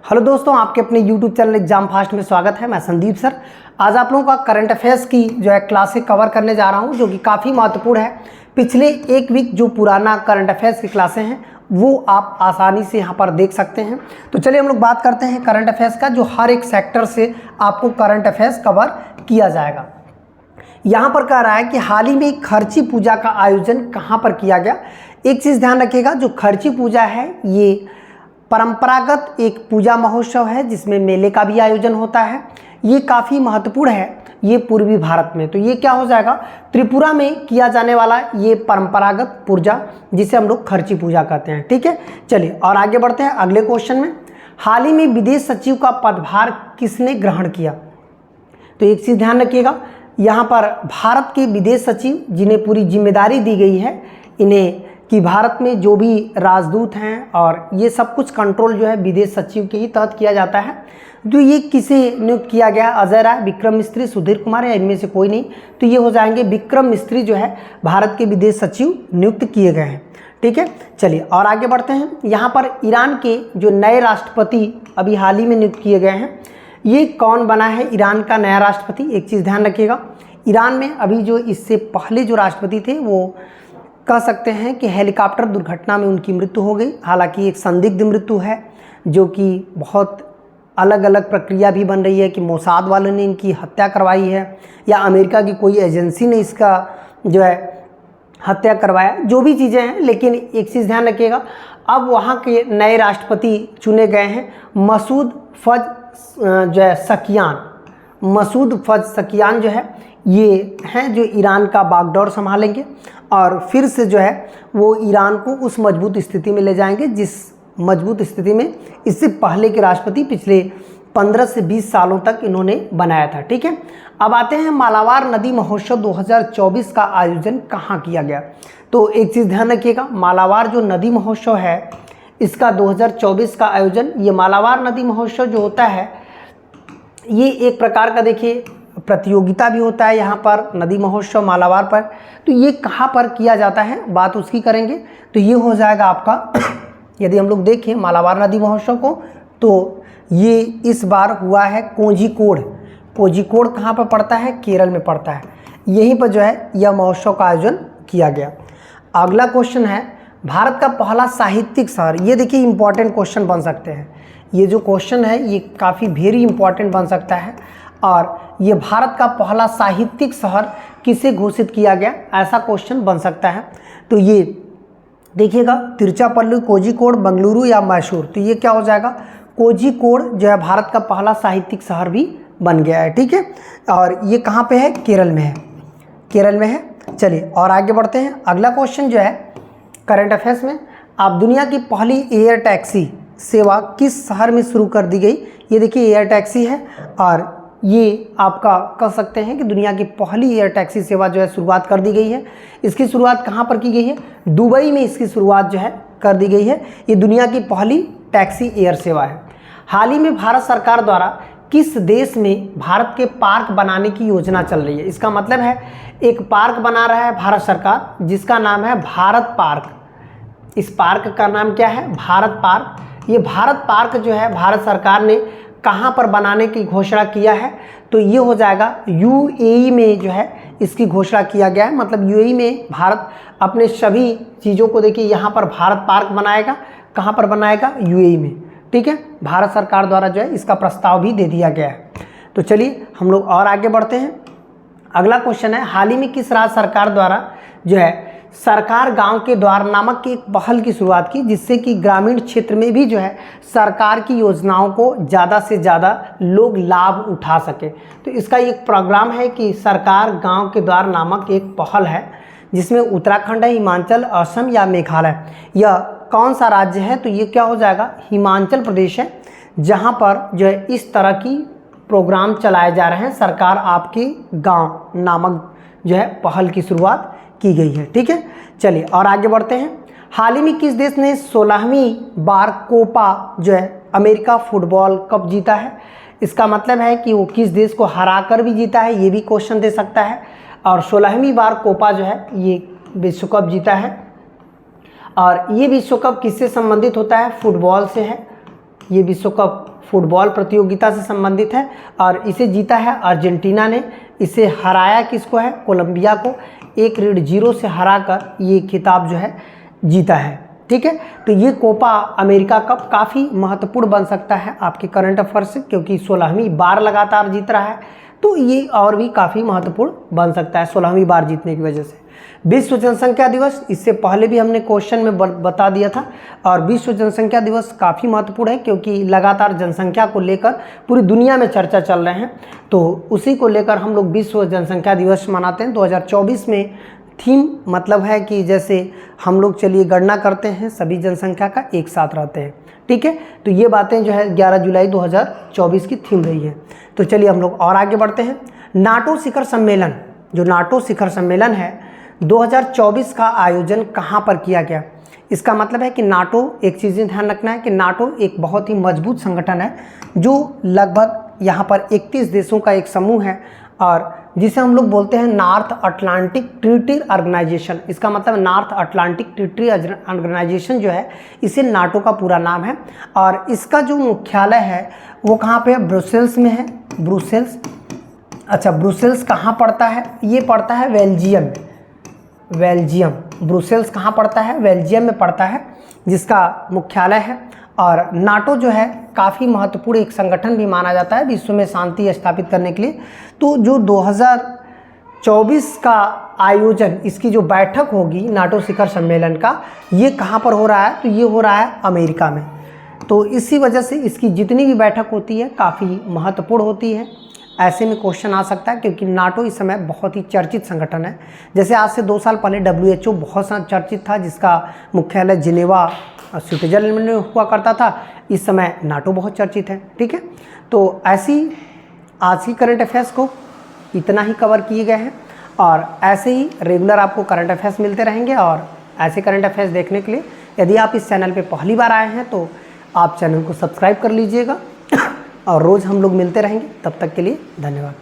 Hello दोस्तों, आपके अपने YouTube चैनल एग्जाम फास्ट में स्वागत है। मैं संदीप सर। आज आप लोगों का करंट अफेयर्स की जो है क्लासेस कवर करने जा रहा हूं, जो कि काफ़ी महत्वपूर्ण है। पिछले एक वीक जो पुराना करंट अफेयर्स की क्लासें हैं वो आप आसानी से यहां पर देख सकते हैं। तो चलिए हम लोग बात करते हैं करंट अफेयर्स का, जो हर एक सेक्टर से आपको करंट अफेयर्स कवर किया जाएगा। यहाँ पर कह रहा है कि हाल ही में खर्ची पूजा का आयोजन कहाँ पर किया गया। एक चीज़ ध्यान रखिएगा, जो खर्ची पूजा है ये परंपरागत एक पूजा महोत्सव है जिसमें मेले का भी आयोजन होता है। ये काफ़ी महत्वपूर्ण है, ये पूर्वी भारत में। तो ये क्या हो जाएगा, त्रिपुरा में किया जाने वाला ये परंपरागत पूजा जिसे हम लोग खर्ची पूजा कहते हैं। ठीक है, चलिए और आगे बढ़ते हैं अगले क्वेश्चन में। हाल ही में विदेश सचिव का पदभार किसने ग्रहण किया। तो एक चीज़ ध्यान रखिएगा, यहाँ पर भारत के विदेश सचिव जिन्हें पूरी जिम्मेदारी दी गई है इन्हें, कि भारत में जो भी राजदूत हैं और ये सब कुछ कंट्रोल जो है विदेश सचिव के ही तहत किया जाता है। तो ये किसे नियुक्त किया गया, अजय राय, विक्रम मिस्त्री, सुधीर कुमार या इनमें से कोई नहीं। तो ये हो जाएंगे विक्रम मिस्त्री जो है भारत के विदेश सचिव नियुक्त किए गए हैं। ठीक है, चलिए और आगे बढ़ते हैं। यहाँ पर ईरान के जो नए राष्ट्रपति अभी हाल ही में नियुक्त किए गए हैं, ये कौन बना है ईरान का नया राष्ट्रपति। एक चीज़ ध्यान रखिएगा, ईरान में अभी जो इससे पहले जो राष्ट्रपति थे वो कह सकते हैं कि हेलीकॉप्टर दुर्घटना में उनकी मृत्यु हो गई। हालांकि एक संदिग्ध मृत्यु है, जो कि बहुत अलग अलग प्रक्रिया भी बन रही है कि मोसाद वालों ने इनकी हत्या करवाई है या अमेरिका की कोई एजेंसी ने इसका जो है हत्या करवाया, जो भी चीज़ें हैं। लेकिन एक चीज़ ध्यान रखिएगा, अब वहाँ के नए राष्ट्रपति चुने गए हैं मसूद फज जो है सकियान। मसूद फज सकियान जो है ये हैं जो ईरान का बागडोर संभालेंगे और फिर से जो है वो ईरान को उस मजबूत स्थिति में ले जाएंगे जिस मजबूत स्थिति में इससे पहले के राष्ट्रपति पिछले 15 से 20 सालों तक इन्होंने बनाया था। ठीक है, अब आते हैं मालाबार नदी महोत्सव 2024 का आयोजन कहाँ किया गया। तो एक चीज़ ध्यान रखिएगा, मालाबार जो नदी महोत्सव है इसका 2024 का आयोजन, ये मालाबार नदी महोत्सव जो होता है ये एक प्रकार का देखिए प्रतियोगिता भी होता है यहाँ पर नदी महोत्सव मालाबार पर। तो ये कहाँ पर किया जाता है बात उसकी करेंगे। तो ये हो जाएगा आपका यदि हम लोग देखें मालाबार नदी महोत्सव को, तो ये इस बार हुआ है कोझिकोड। कोझिकोड कहाँ पर पड़ता है, केरल में पड़ता है। यहीं पर जो है यह महोत्सव का आयोजन किया गया। अगला क्वेश्चन है, भारत का पहला साहित्यिक शहर। ये देखिए इंपॉर्टेंट क्वेश्चन बन सकते हैं, ये जो क्वेश्चन है ये काफ़ी वेरी इंपॉर्टेंट बन सकता है। और ये भारत का पहला साहित्यिक शहर किसे घोषित किया गया, ऐसा क्वेश्चन बन सकता है। तो ये देखिएगा तिरुचिरापल्ली, कोझिकोड, बेंगलुरु या मैसूर। तो ये क्या हो जाएगा, कोझिकोड जो है भारत का पहला साहित्यिक शहर भी बन गया है। ठीक है, और ये कहाँ पे है, केरल में है, केरल में है। चलिए और आगे बढ़ते हैं। अगला क्वेश्चन जो है करंट अफेयर्स में, आप दुनिया की पहली एयर टैक्सी सेवा किस शहर में शुरू कर दी गई। ये देखिए एयर टैक्सी है और ये आपका कह सकते हैं कि दुनिया की पहली एयर टैक्सी सेवा जो है शुरुआत कर दी गई है। इसकी शुरुआत कहाँ पर की गई है, दुबई में इसकी शुरुआत जो है कर दी गई है। ये दुनिया की पहली टैक्सी एयर सेवा है। हाल ही में भारत सरकार द्वारा किस देश में भारत के पार्क बनाने की योजना चल रही है। इसका मतलब है एक पार्क बना रहा है भारत सरकार जिसका नाम है भारत पार्क। इस पार्क का नाम क्या है, भारत पार्क। ये भारत पार्क जो है भारत सरकार ने कहाँ पर बनाने की घोषणा किया है, तो ये हो जाएगा यूएई में जो है इसकी घोषणा किया गया है। मतलब यूएई में भारत अपने सभी चीज़ों को देखिए यहाँ पर भारत पार्क बनाएगा। कहाँ पर बनाएगा, यूएई में। ठीक है, भारत सरकार द्वारा जो है इसका प्रस्ताव भी दे दिया गया है। तो चलिए हम लोग और आगे बढ़ते हैं। अगला क्वेश्चन है, हाल ही में किस राज्य सरकार द्वारा जो है सरकार गांव के द्वार नामक एक पहल की शुरुआत की, जिससे कि ग्रामीण क्षेत्र में भी जो है सरकार की योजनाओं को ज़्यादा से ज़्यादा लोग लाभ उठा सके। तो इसका एक प्रोग्राम है कि सरकार गांव के द्वार नामक एक पहल है जिसमें उत्तराखंड है, हिमाचल, असम या मेघालय। यह कौन सा राज्य है, तो ये क्या हो जाएगा, हिमाचल प्रदेश है, जहाँ पर जो है इस तरह की प्रोग्राम चलाए जा रहे हैं। सरकार आपके गाँव नामक जो है पहल की शुरुआत की गई है। ठीक है, चलिए और आगे बढ़ते हैं। हाल ही में किस देश ने 16वीं बार कोपा जो है अमेरिका फुटबॉल कप जीता है। इसका मतलब है कि वो किस देश को हराकर भी जीता है, ये भी क्वेश्चन दे सकता है। और 16वीं बार कोपा जो है ये विश्व कप जीता है। और ये विश्व कप किससे संबंधित होता है, फुटबॉल से है। ये विश्व कप फुटबॉल प्रतियोगिता से संबंधित है और इसे जीता है अर्जेंटीना ने। इसे हराया किसको है? कोलंबिया को 1-0 से हराकर ये खिताब जो है जीता है। ठीक है, तो ये कोपा अमेरिका कप काफ़ी महत्वपूर्ण बन सकता है आपके करंट अफेयर से, क्योंकि 16वीं बार लगातार जीत रहा है, तो ये और भी काफ़ी महत्वपूर्ण बन सकता है 16वीं बार जीतने की वजह से। विश्व जनसंख्या दिवस, इससे पहले भी हमने क्वेश्चन में बता दिया था, और विश्व जनसंख्या दिवस काफ़ी महत्वपूर्ण है क्योंकि लगातार जनसंख्या को लेकर पूरी दुनिया में चर्चा चल रहे हैं, तो उसी को लेकर हम लोग विश्व जनसंख्या दिवस मनाते हैं। 2024 में थीम मतलब है कि जैसे हम लोग चलिए गणना करते हैं सभी जनसंख्या का, एक साथ रहते हैं। ठीक है, तो ये बातें जो है 11 जुलाई 2024 की थीम रही है। तो चलिए हम लोग और आगे बढ़ते हैं। नाटो शिखर सम्मेलन, जो नाटो शिखर सम्मेलन है 2024 का आयोजन कहाँ पर किया गया? इसका मतलब है कि नाटो, एक चीज़ ध्यान रखना है कि नाटो एक बहुत ही मजबूत संगठन है जो लगभग यहाँ पर 31 देशों का एक समूह है, और जिसे हम लोग बोलते हैं नॉर्थ अटलांटिक ट्रीटी ऑर्गेनाइजेशन। इसका मतलब नॉर्थ अटलांटिक ट्रीटी ऑर्गेनाइजेशन जो है, इसे नाटो का पूरा नाम है, और इसका जो मुख्यालय है वो कहाँ पे है? ब्रुसेल्स में है। ब्रुसेल्स, अच्छा ब्रुसेल्स कहाँ पड़ता है? ये पड़ता है बेल्जियम में। बेल्जियम, ब्रुसेल्स कहाँ पड़ता है? बेल्जियम में पड़ता है, जिसका मुख्यालय है। और नाटो जो है काफ़ी महत्वपूर्ण एक संगठन भी माना जाता है विश्व में शांति स्थापित करने के लिए। तो जो 2024 का आयोजन, इसकी जो बैठक होगी नाटो शिखर सम्मेलन का, ये कहाँ पर हो रहा है? तो ये हो रहा है अमेरिका में। तो इसी वजह से इसकी जितनी भी बैठक होती है काफ़ी महत्वपूर्ण होती है। ऐसे में क्वेश्चन आ सकता है क्योंकि नाटो इस समय बहुत ही चर्चित संगठन है। जैसे आज से 2 साल पहले WHO बहुत चर्चित था, जिसका मुख्यालय जिनेवा स्विट्जरलैंड में हुआ करता था। इस समय नाटो बहुत चर्चित है। ठीक है, तो ऐसी आज की करंट अफेयर्स को इतना ही कवर किए गए हैं, और ऐसे ही रेगुलर आपको करंट अफेयर्स मिलते रहेंगे। और ऐसे करंट अफेयर्स देखने के लिए यदि आप इस चैनल पे पहली बार आए हैं तो आप चैनल को सब्सक्राइब कर लीजिएगा, और रोज़ हम लोग मिलते रहेंगे। तब तक के लिए धन्यवाद।